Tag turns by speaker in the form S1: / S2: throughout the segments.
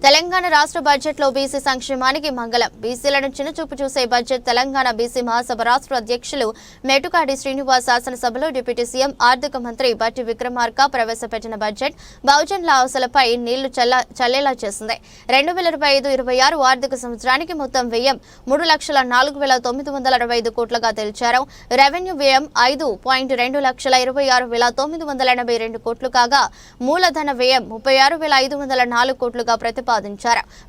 S1: తెలంగాణ రాష్ట్ర బడ్జెట్లో బీసీ సంక్షేమానికి మంగళం. బీసీలను చిన్నచూపు చూసే బడ్జెట్. తెలంగాణ బీసీ మహాసభ రాష్ట్ర అధ్యక్షులు మెటుకాడి శ్రీనివాస్ శాసనసభలో డిప్యూటీ సీఎం ఆర్థిక మంత్రి బట్టి విక్రమార్క ప్రవేశపెట్టిన బడ్జెట్ బహుజనుల ఆశలపై నీళ్లు చల్లేలా చేసింది. 2025-26 ఆర్థిక సంవత్సరానికి మొత్తం వ్యయం 3,04,965 కోట్లుగా తెలిచారు. రెవెన్యూ వ్యయం 5,2,26,982 కోట్లు కాగా మూలధన వ్యయం 36,504 కోట్లుగా ప్రతిపాదించారు.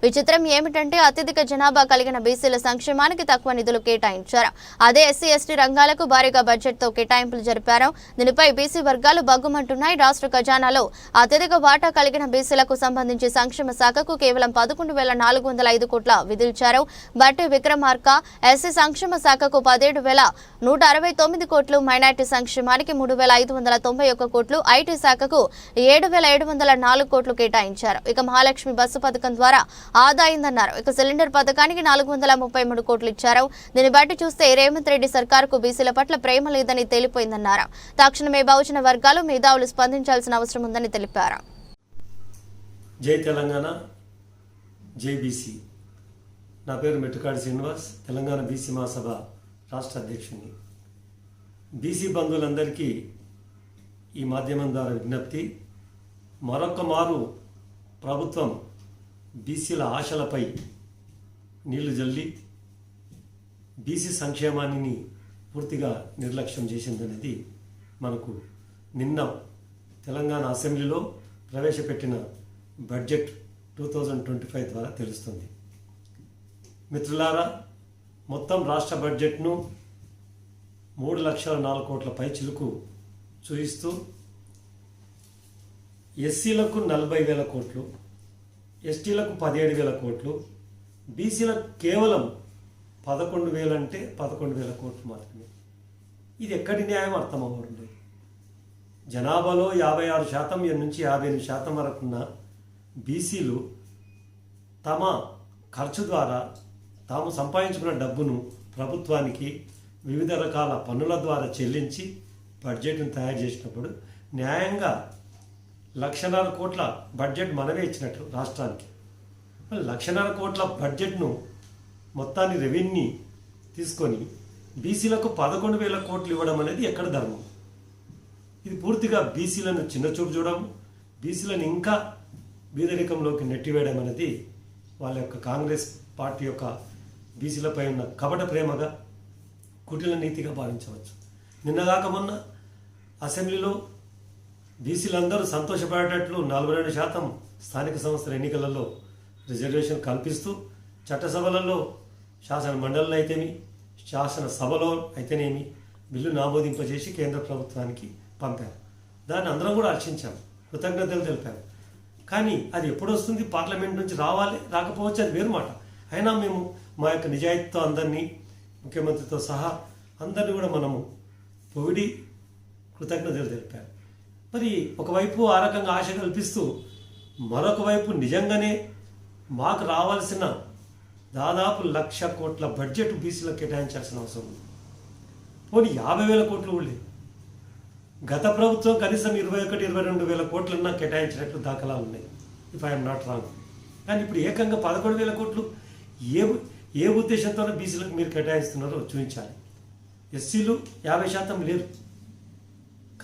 S1: విచిత్రం ఏమిటంటే అత్యధిక జనాభా కలిగిన బీసీల సంక్షేమానికి తక్కువ నిధులు కేటాయించారు. అదే ఎస్సీ ఎస్టీ రంగాలకు భారీగా బడ్జెట్తో కేటాయింపులు జరిపారు. దీనిపై బీసీ వర్గాలు బగ్గుమంటున్నాయి. రాష్ట్ర ఖజానాలో అత్యధిక వాటా కలిగిన బీసీలకు సంబంధించి సంక్షేమ శాఖకు కేవలం 11,405 కోట్ల విధించారు. బట్టి విక్రమార్క ఎస్సీ సంక్షేమ శాఖకు 17,169 కోట్లు, మైనార్టీ సంక్షేమానికి 3,591 కోట్లు, ఐటీ శాఖకు 7,704 కోట్లు కేటాయించారు. ఇక మహాలక్ష్మి బస్సు పథకం ద్వారా ఆదా అయిందన్నారు. ఇక సిలిండర్ పథకానికి 433 కోట్లు ఇచ్చారు. దీన్ని బట్టి చూస్తే రేవంత్ రెడ్డి సర్కారుకు బీసీల పట్ల ప్రేమ లేదని తేలిపోయిందన్నారు. తక్షణమే బహుజన వర్గాలు మేధావులు స్పందించాల్సిన అవసరం ఉందని తెలిపారు.
S2: జై తెలంగాణ, జై బీసీ. నా పేరు మెట్టుకాడి శ్రీనివాస్, తెలంగాణ బీసీ మహాసభ రాష్ట్ర అధ్యక్షుడిని. బీసీ బంధువులందరికీ ఈ మాధ్యమం ద్వారా విజ్ఞప్తి. మరొక మారు ప్రభుత్వం బీసీల ఆశలపై నీళ్లు జల్లి బీసీ సంక్షేమాన్ని పూర్తిగా నిర్లక్ష్యం చేసిందనేది మనకు నిన్న తెలంగాణ అసెంబ్లీలో ప్రవేశపెట్టిన బడ్జెట్ 2025 ద్వారా తెలుస్తుంది. మిత్రులారా, మొత్తం రాష్ట్ర బడ్జెట్ను 3,04,00 కోట్ల పైచిలుకు చూపిస్తూ ఎస్సీలకు 40,000 కోట్లు, ఎస్టీలకు 17,000 కోట్లు, బీసీలకు కేవలం 11,000 అంటే 11,000 కోట్లు మాత్రమే. ఇది ఎక్కడి న్యాయం అర్థం అవ్వడం. జనాభాలో 56% నుంచి 58% వరకున్న బీసీలు తమ ఖర్చు ద్వారా తాము సంపాదించుకున్న డబ్బును ప్రభుత్వానికి వివిధ రకాల పన్నుల ద్వారా చెల్లించి బడ్జెట్ను తయారు చేసినప్పుడు న్యాయంగా 1,00,000 కోట్ల బడ్జెట్ మనమే ఇచ్చినట్లు రాష్ట్రానికి 1,00,000 కోట్ల బడ్జెట్ను మొత్తాన్ని రెవెన్యూ తీసుకొని బీసీలకు 11,000 కోట్లు ఇవ్వడం అనేది ఎక్కడ ధర్మం? ఇది పూర్తిగా బీసీలను చిన్నచూపు చూడడం, బీసీలను ఇంకా బీదరికంలోకి నెట్టివేయడం అనేది వాళ్ళ యొక్క కాంగ్రెస్ పార్టీ యొక్క బీసీలపై ఉన్న కపట ప్రేమగా, కుటిల నీతిగా భావించవచ్చు. నిన్నగాక మొన్న అసెంబ్లీలో బీసీలందరూ సంతోషపడేటట్లు 42% స్థానిక సంస్థల ఎన్నికలలో రిజర్వేషన్ కల్పిస్తూ చట్టసభలలో శాసన మండలిలో అయితేమి శాసనసభలో అయితేనేమి బిల్లు ఆమోదింపజేసి కేంద్ర ప్రభుత్వానికి పంపారు. దాన్ని అందరం కూడా హర్షించాం, కృతజ్ఞతలు తెలిపారు. కానీ అది ఎప్పుడు వస్తుంది? పార్లమెంట్ నుంచి రావాలి, రాకపోవచ్చు, అది వేరు మాట. అయినా మేము మా యొక్క నిజాయితీతో అందరినీ, ముఖ్యమంత్రితో సహా అందరినీ కూడా మనము పొగిడి కృతజ్ఞతలు తెలిపారు. మరి ఒకవైపు ఆ రకంగా ఆశ కల్పిస్తూ మరొక వైపు నిజంగానే మాకు రావాల్సిన దాదాపు 1,00,000 కోట్ల బడ్జెట్ బీసీలకు కేటాయించాల్సిన అవసరం ఉంది. పోనీ 50,000 కోట్లు కూడా లేదు. గత ప్రభుత్వం కనీసం 21-22,000 కోట్లన్నా కేటాయించినట్లు దాఖలాలు ఉన్నాయి, ఇఫ్ ఐఎమ్ నాట్ రాంగ్. కానీ ఇప్పుడు ఏకంగా 11,000 కోట్లు ఏ ఉద్దేశంతోనే బీసీలకు మీరు కేటాయిస్తున్నారో చూపించాలి. ఎస్సీలు 50% లేరు,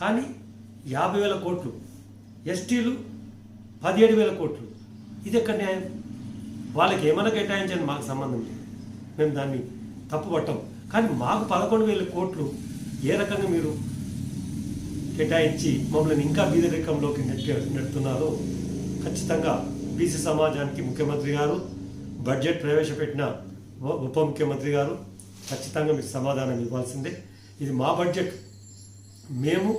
S2: కానీ 50,000 కోట్లు, ఎస్టీలు 17,000 కోట్లు. ఇది ఎక్కడ న్యాయం? వాళ్ళకి ఏమైనా కేటాయించని మాకు సంబంధం లేదు, మేము దాన్ని తప్పు పట్టాం. కానీ మాకు 11,000 కోట్లు ఏ రకంగా మీరు కేటాయించి మమ్మల్ని ఇంకా బీదరికంలోకి నెడుతున్నారో ఖచ్చితంగా బీసీ సమాజానికి ముఖ్యమంత్రి గారు, బడ్జెట్ ప్రవేశపెట్టిన ఉప ముఖ్యమంత్రి గారు ఖచ్చితంగా మీకు సమాధానం ఇవ్వాల్సిందే. ఇది మా బడ్జెట్. మేము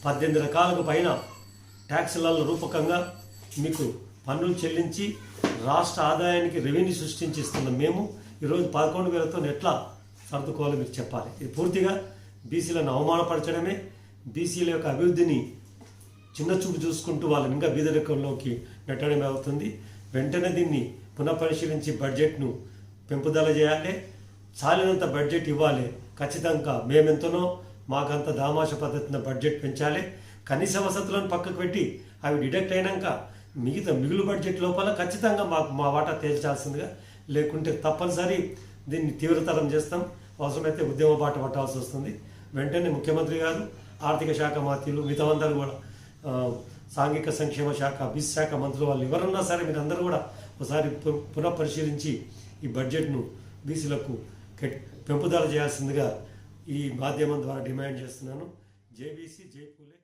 S2: 18 రకాలకు పైన ట్యాక్సులలో రూపకంగా మీకు పన్నులు చెల్లించి రాష్ట్ర ఆదాయానికి రెవెన్యూ సృష్టించి ఇస్తున్నాం. మేము ఈరోజు 11,000తో ఎట్లా సర్దుకోవాలో మీకు చెప్పాలి. ఇది పూర్తిగా బీసీలను అవమానపరచడమే, బీసీల యొక్క అభివృద్ధిని చిన్నచూపు చూసుకుంటూ వాళ్ళని ఇంకా బీదరికంలోకి నెట్టడమే అవుతుంది. వెంటనే దీన్ని పునఃపరిశీలించి బడ్జెట్ను పెంపుదల చేయాలి, చాలినంత బడ్జెట్ ఇవ్వాలి. ఖచ్చితంగా మేమెంతనో మాకంత దామాష పద్ధతిన బడ్జెట్ పెంచాలి. కనీస వసతులను పక్కకు పెట్టి అవి డిడక్ట్ అయినాక మిగతా మిగులు బడ్జెట్ లోపల ఖచ్చితంగా మా వాటా తేల్చాల్సిందిగా, లేకుంటే తప్పనిసరి దీన్ని తీవ్రతరం చేస్తాం. అవసరమైతే ఉద్యమ బాట పట్టాల్సి వస్తుంది. వెంటనే ముఖ్యమంత్రి గారు, ఆర్థిక శాఖ మంత్రులు, మిగతాందరూ కూడా సాంఘిక సంక్షేమ శాఖ, బీసీ శాఖ మంత్రులు వాళ్ళు ఎవరన్నా సరే మీరందరూ కూడా ఒకసారి పునఃపరిశీలించి ఈ బడ్జెట్ను బీసీలకు పెంపుదల చేయాల్సిందిగా ఈ మాధ్యమం ద్వారా డిమాండ్ చేస్తున్నాను. జై బీసీ, జై పూలే.